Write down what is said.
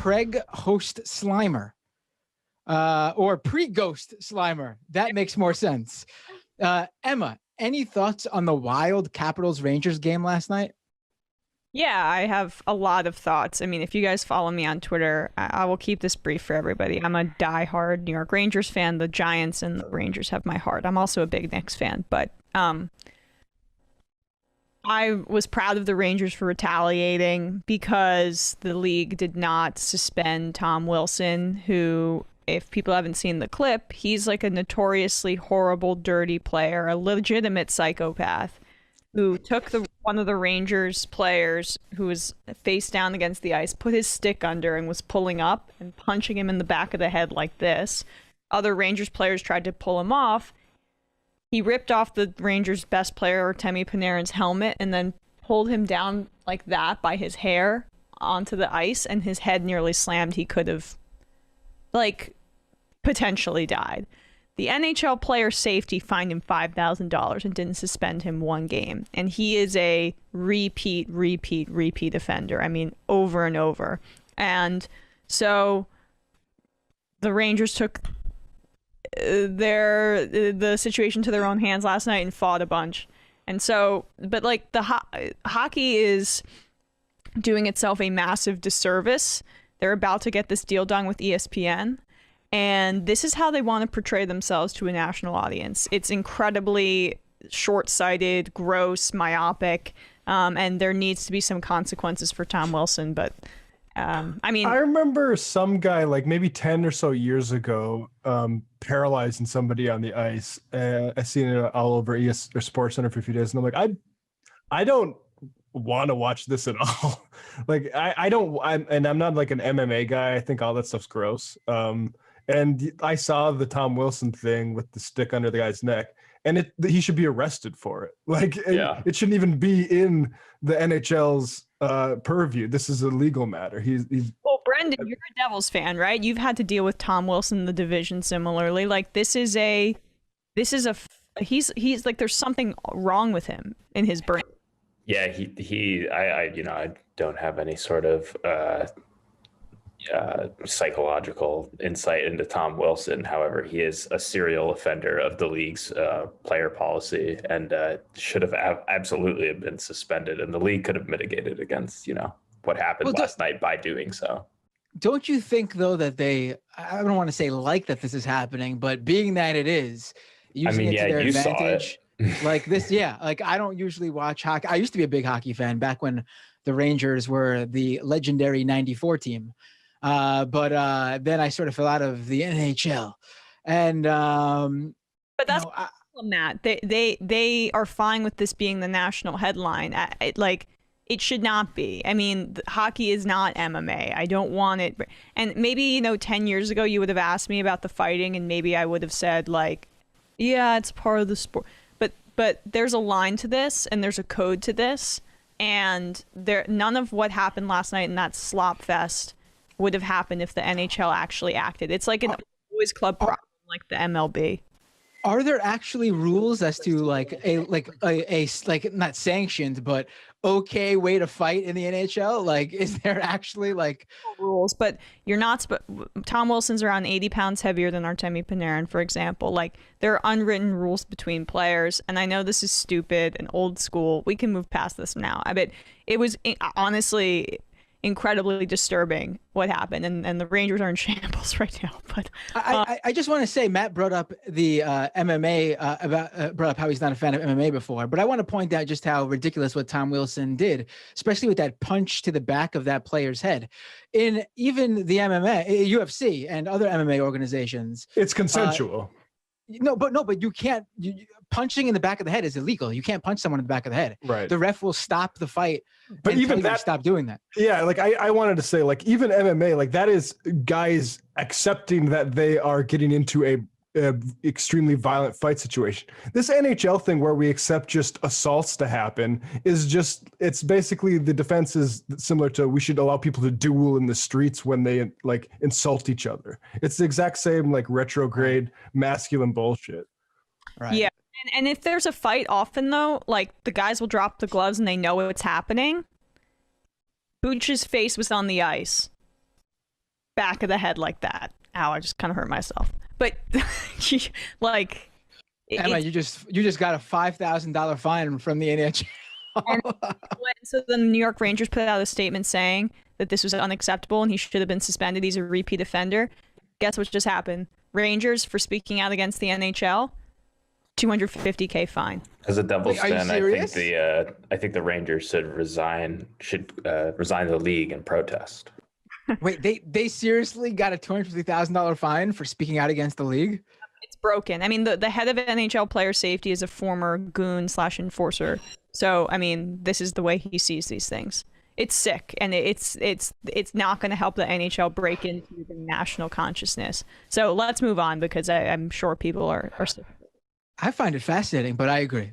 Preg host Slimer or pre-ghost Slimer? That makes more sense. Emma, any thoughts on the wild Capitals Rangers game last night? Yeah, I have a lot of thoughts. I mean, if you guys follow me on Twitter, I will keep this brief for everybody. I'm a diehard New York Rangers fan. The Giants and the Rangers have my heart. I'm also a big Knicks fan, but I was proud of the Rangers for retaliating because the league did not suspend Tom Wilson, who, if people haven't seen the clip, he's like a notoriously horrible, dirty player, a legitimate psychopath who took one of the Rangers players who was face down against the ice, put his stick under and was pulling up and punching him in the back of the head like this. Other Rangers players tried to pull him off. He ripped off the Rangers' best player, Artemi Panarin's helmet, and then pulled him down like that by his hair onto the ice, and his head nearly slammed. He could have, potentially died. The NHL player safety fined him $5,000 and didn't suspend him one game. And he is a repeat offender. I mean, over and over. And so the Rangers took the situation to their own hands last night and fought a bunch. And so, but hockey is doing itself a massive disservice. They're about to get this deal done with ESPN. And this is how they want to portray themselves to a national audience. It's incredibly short-sighted, gross, myopic, and there needs to be some consequences for Tom Wilson. But I mean, I remember some guy like maybe 10 or so years ago paralyzing somebody on the ice. I seen it all over ES or Sports Center for a few days, and I'm like, I don't want to watch this at all. I'm not like an MMA guy. I think all that stuff's gross. And I saw the Tom Wilson thing with the stick under the guy's neck, and he should be arrested for it. It shouldn't even be in the NHL's purview. This is a legal matter. He's Well, Brendan, you're a Devils fan, right? You've had to deal with Tom Wilson in the division similarly. He's like, there's something wrong with him in his brain. Yeah, I don't have any sort of psychological insight into Tom Wilson. However, he is a serial offender of the league's player policy and should have absolutely been suspended. And the league could have mitigated against, what happened last night by doing so. Don't you think, though, that I don't want to say that this is happening, but being that it is, using it to their advantage. Like this, yeah. Like, I don't usually watch hockey. I used to be a big hockey fan back when the Rangers were the legendary '94 team. But then I sort of fell out of the NHL. And but that's Matt. They are fine with this being the national headline. It should not be. I mean, hockey is not MMA. I don't want it. And maybe 10 years ago you would have asked me about the fighting, and maybe I would have said yeah, it's part of the sport. But there's a line to this, and there's a code to this, and none of what happened last night in that slop fest would have happened if the NHL actually acted. It's like an boys club problem, like the MLB. Are there actually rules as to a not sanctioned but okay way to fight in the NHL? Is there actually rules? But you're not. Tom Wilson's around 80 pounds heavier than Artemi Panarin, for example. There are unwritten rules between players, and I know this is stupid and old school. We can move past this now. I bet it was honestly incredibly disturbing what happened, and the Rangers are in shambles right now. But I just want to say, Matt brought up the MMA brought up how he's not a fan of MMA before, but I want to point out just how ridiculous what Tom Wilson did, especially with that punch to the back of that player's head. In even the MMA, UFC, and other MMA organizations, it's consensual. But you can't. Punching in the back of the head is illegal. You can't punch someone in the back of the head. Right. The ref will stop the fight. But even that, stop doing that. Yeah, I wanted to say, even MMA, that is guys accepting that they are getting into a extremely violent fight situation. This NHL thing where we accept just assaults to happen it's basically the defense is similar to we should allow people to duel in the streets when they insult each other. It's the exact same retrograde masculine bullshit. Right. Yeah. And if there's a fight often, though, the guys will drop the gloves and they know what's happening. Booch's face was on the ice. back of the head like that. Ow, I just kind of hurt myself. But like, Emma, you just got a $5,000 fine from the NHL. So the New York Rangers put out a statement saying that this was unacceptable and he should have been suspended. He's a repeat offender. Guess what just happened? Rangers, for speaking out against the NHL, $250K fine. As a double spin, I think the Rangers should resign the league and protest. Wait, they seriously got a $250,000 fine for speaking out against the league? It's broken. I mean, the head of NHL player safety is a former goon/enforcer. So, I mean, this is the way he sees these things. It's sick, and it's not going to help the NHL break into the national consciousness. So let's move on, because I'm sure people are sick. I find it fascinating, but I agree.